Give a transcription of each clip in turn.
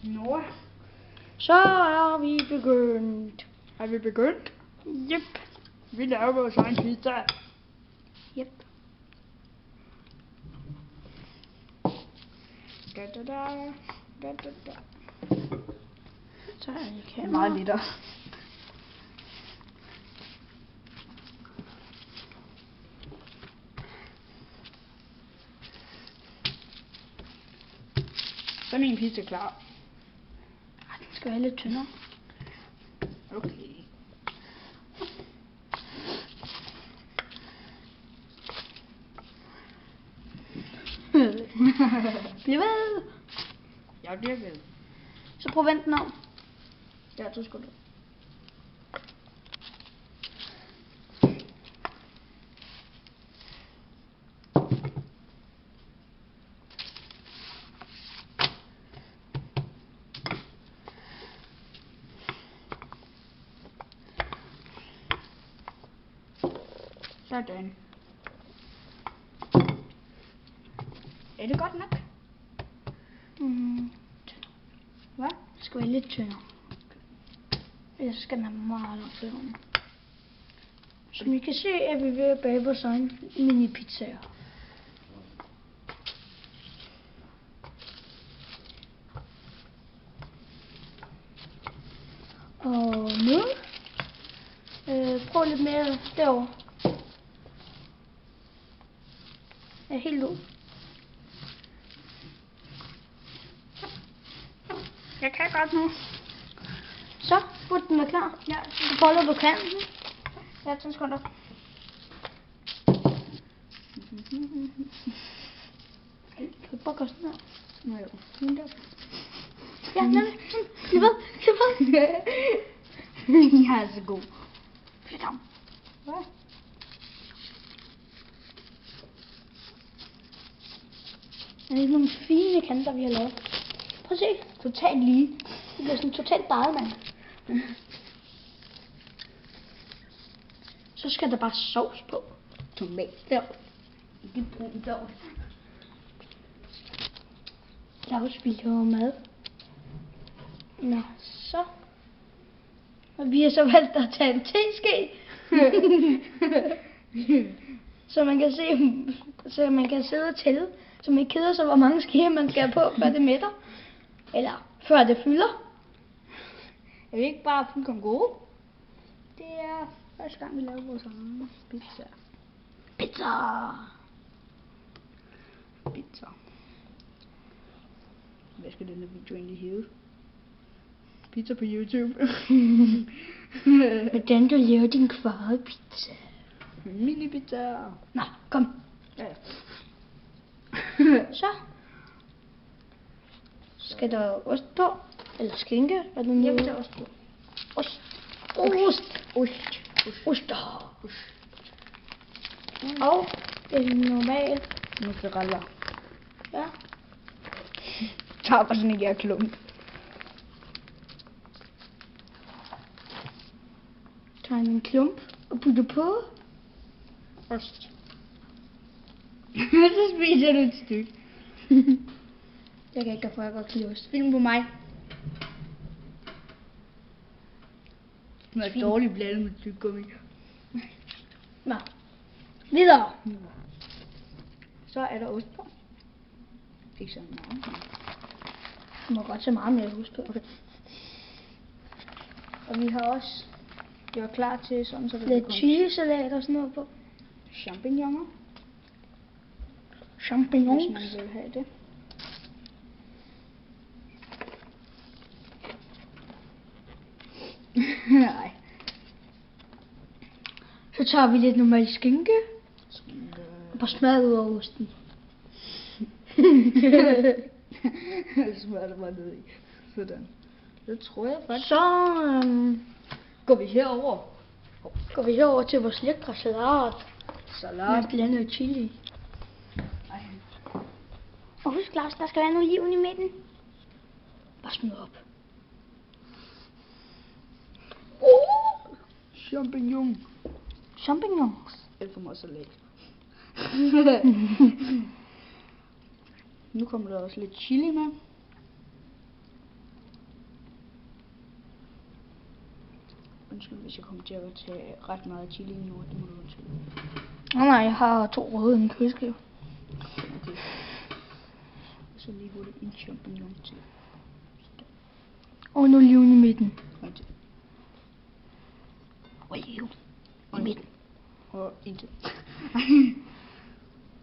Nå. Så er vi begyndt. Er vi begyndt? Yep. Vi laver vores egen pizza. Yep. Da, da, da. Da, da, da. Så er det kamera. Meget liter. Så er min pizza klar. Den skal være lidt tyndere. Okay. Bliv ved. Jeg bliver ved. Så prøv at vente den om. Ja, så skal du. Sådan. Er det godt nok? Hvad? Det skal være lidt tyndere. Ellers skal den have meget langt til hånden. Som I kan se, er vi ved at bage vores egen mini pizzaer. Og nu prøv lidt mere derovre. Ja, helt ud. Jeg kan godt nu. Så burde den være klar. Ja, Så folder du kanten. ja, 10 sekunder. Kan du bare gøre sådan her? Nå jo, sådan der. Ja, nemlig. Bliv ved. Bliv ved. Jeg er så god. Fedt ham. Hvad? Er det ikke nogle fine kanter, vi har lavet? Prøv at se. Totalt lige. Det bliver sådan totalt dejet, mand. Så skal der bare sovs på. Tomatsovs. Ikke brun sovs. Claus vil lave mad. Nå, så. Og vi har så valgt at tage en teske. Så man kan se, så man kan sidde og tælle. Så man ikke keder sig, hvor mange skeer man skal have på, før det mætter. Eller før det fylder. Er vi ikke bare fuldkommen gode? Det er første gang, vi laver vores egen pizza. Pizza. Pizza. Hvad skal denne video egentlig hedde? Pizza på YouTube. Hvordan du laver din kvarepizza. Mini pizza. Nå, kom. Ja, ja. Så. Skal der ost på? Eller skinke? Hvad den Jeg vil hedder? tage ost på. Ost. Ost. Ost. Ost. Og en normal. Mozzarella. Ja. Tager bare sådan en her klump. Tager en klump og putter på. Ost. Så spiser du et stykke. Jeg kan ikke derfor, jeg godt lide ost. Film på mig. Den er Fint. dårligt blandet med tyggegummi. Nå. Videre. Så er der ost på. Ikke så meget. Du må godt tage meget mere ost på. Okay. Og vi har også gjort klar til sådan, så det Lidt kan chilisalat og sådan noget på. champignoner, Champignons. hvis man vil have det. Nej. Så tager vi lidt normal skinke. Og bare smadret ud over osten. Smør det bare ned i. Sådan. Det tror jeg faktisk. Så Går vi herover. går vi herover til vores lækre salat. Salat. Med blandet chili. Ej. Og husk, Lars, der skal være noget oliven i midten. Bare smid op. Champignon. Champignons. Alt for meget salat. Nu kommer der også lidt chili med. Undskyld, hvis jeg kommer til at tage ret meget chili nu, det må du undskylde. Nej, jeg har 2 røde i en køleskab. Okay. Så lige hurtigt en champignon til. Og en oliven i midten. Og til. Oliven i midten. Og en til.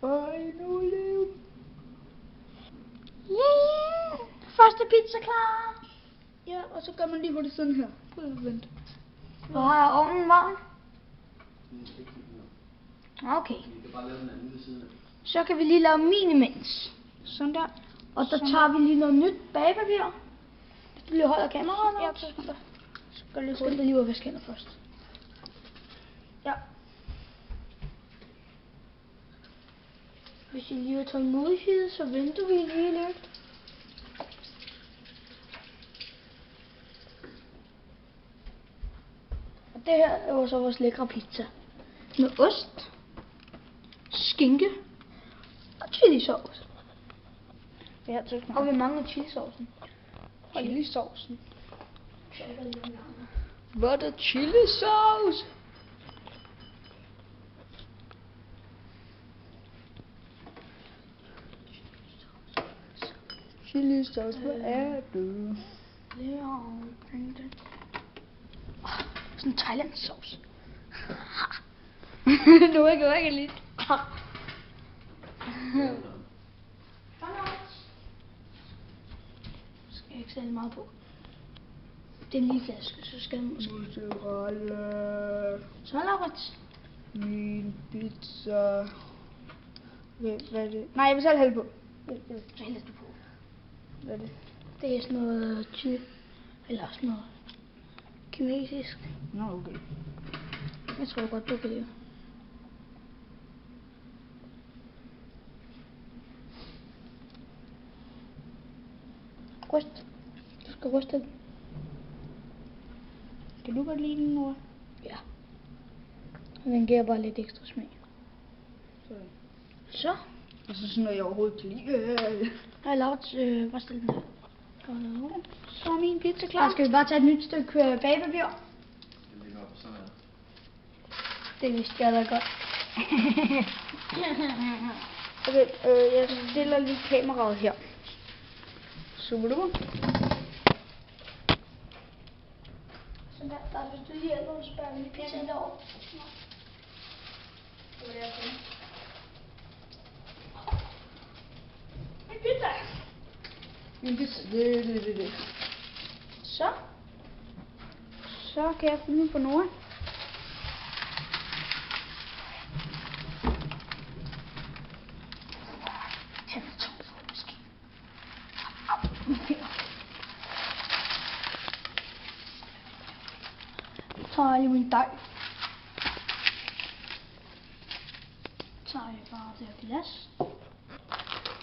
Og en oliven. Yeah! Første pizza klar! Ja, og så gør man lige hurtigt sådan her. Vent. Hvor har jeg ovnen varm? Okay. Så kan vi lige lave min imens. Sådan der. Og så tager vi lige noget nyt bagepapir. Hvis du lige holder kameraet. Ja, 2 sekunder. Så gør lige Skal du lige vaske hænder først. Ja. Hvis I lige har tålmodighed, så venter vi lige lidt. Og det her er jo så vores lækre pizza. Med ost, skinke og chilisauce. Ja, 2 Og sekunder. vi mangler chilisaucen. Chilisaucen. Hvad er der chilisauce? Chilisauce, hvad er det? Sådan en thailandsk sauce. Nu er jeg ikke lidt. Skal jeg ikke særlig meget på. Det er en lille flaske, så skal den måske. Mozzarella. Så Laurits. Min pizza. Hvad er det? Nej, jeg vil selv hælde på. Så hælder du på. Hvad er det? Det er sådan noget chili. Eller sådan noget kinesisk. Nå, okay. Jeg tror godt, du kan lide. Ryst. Du skal ryste den. Kan du godt lide den, mor? Ja. Og den giver bare lidt ekstra smag. Så. Og så sådan noget, jeg overhovedet kan lide. Jeg har lavet, hvad stiller den der? Så er min pizza Så klar. skal vi bare tage et nyt stykke bagepapir. Det vidste jeg da godt. Okay, jeg stiller lige kameraet her. Super duper. Så der hvis du lige hjælper, så spørger vi lige pizzaen derovre. En pizza. Min pizza, det. Så. Så kan jeg filme på Nora. Tænd tungt for måske. Så tager jeg lige min dej. Så tager jeg bare det her glas.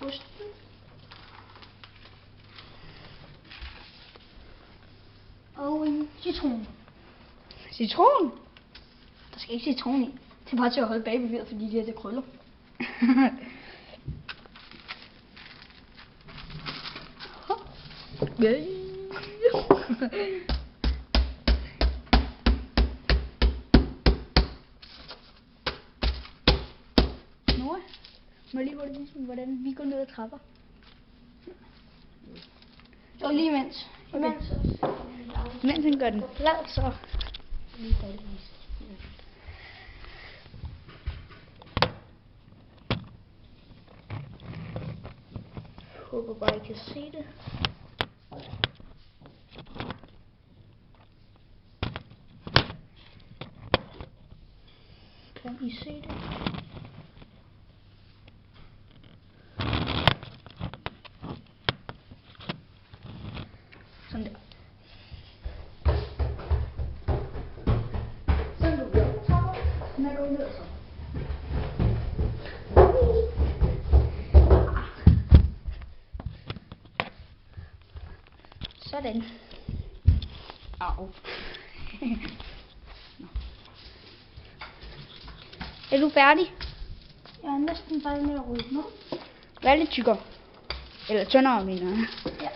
Osten. Og en citron. Citron. Der skal ikke citron i. Det er bare til at holde bagbeværet, fordi det her det krøller. Nora, må jeg lige hurtigt vise dem, hvordan vi går ned ad trapper? Og lige imens. Mens han gør den flad, så... Jeg håber bare, I kan se det. Kan I se det? Sådan der. Sådan du gør. Den er gået ned så. Sådan. Au. Er du færdig? Jeg er næsten færdig med at rydde nu. Vær lidt tykkere. Eller tyndere, mener jeg. Ja.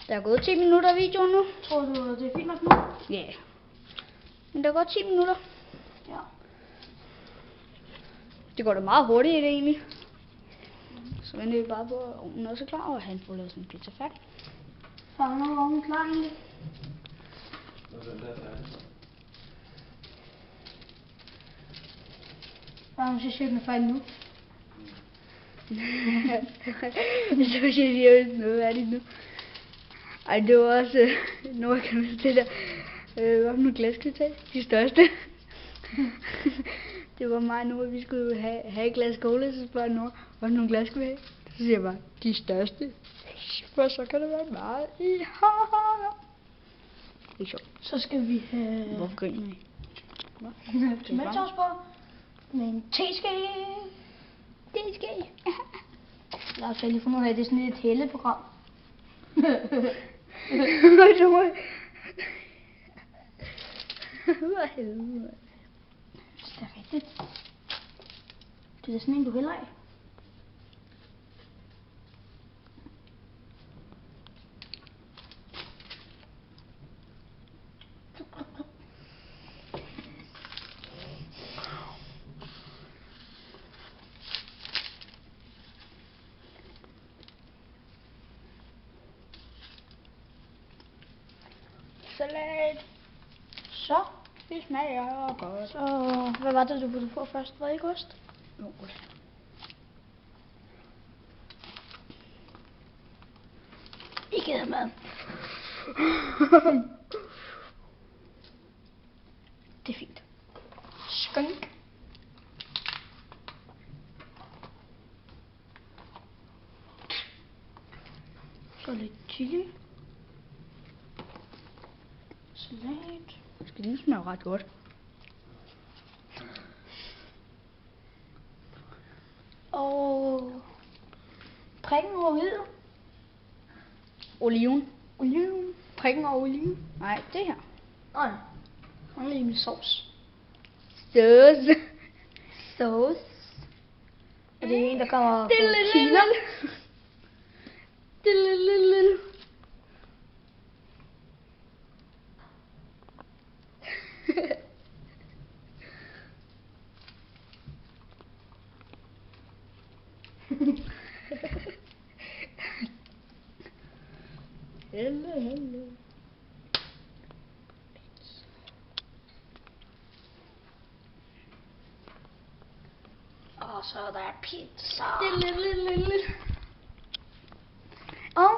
Der er gået 10 minutter af videoen nu. Tror du, det er fint nok nu? Ja. Yeah. Men der går 10 minutter. Ja. Det går da meget hurtigt egentlig. Så venter vi bare på, at ovnen også er klar, og han får lavet sådan en pizza færdig. Så er der ovnen klar egentlig. Bare hun siger med fejl nu. Så siger jeg noget færdigt nu. Ej, det var også noget, kan man sige der. Hvad for nogle glas skal vi tage? De største. Det var mig nu, at vi skulle have et glas cola, så spørger Nora, hvad for nogle glas skal vi have? Så siger jeg bare, de største. For så kan det være meget i. Det er sjovt. Så skal vi have Hvorfor griner I? tomatsauce på med en teske. Teske. Lad os lige finde ud af, at det er sådan et hældeprogram. Hvad helvede? Det er rigtigt. Det er sådan en, du hælder af. Salat. Så. Det smager godt. Så, hvad var det, du puttede på først? Var det ikke ost? Jo, ost. Ikke havde mad. Det er fint. Skønt. Så lidt chili. Salat. Det smager ret godt. Og prikken over hvide. Oliven. Oliven. Prikken over oliven. Nej, det her. Nej. Og lige med sovs. Sauce. Sauce. Og det er en, der kommer Det er fra lidt Kina. lille. Det er lille. Hello. Og så er der pizza. Det er lille. Og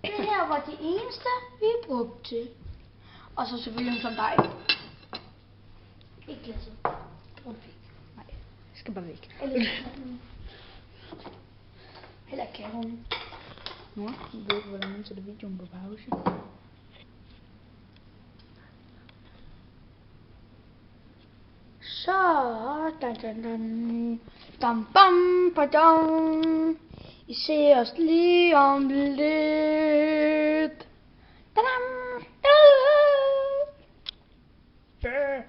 det her var det eneste, vi brugte. Og så selvfølgelig en sondej. Ikke glasset. Nej, jeg skal bare væk. Heller ikke kæren. Nu ved jeg ikke, hvordan man sætter videoen på pause. Så, dam bam badam. I ser os lige om lidt. Dadam. Bæh.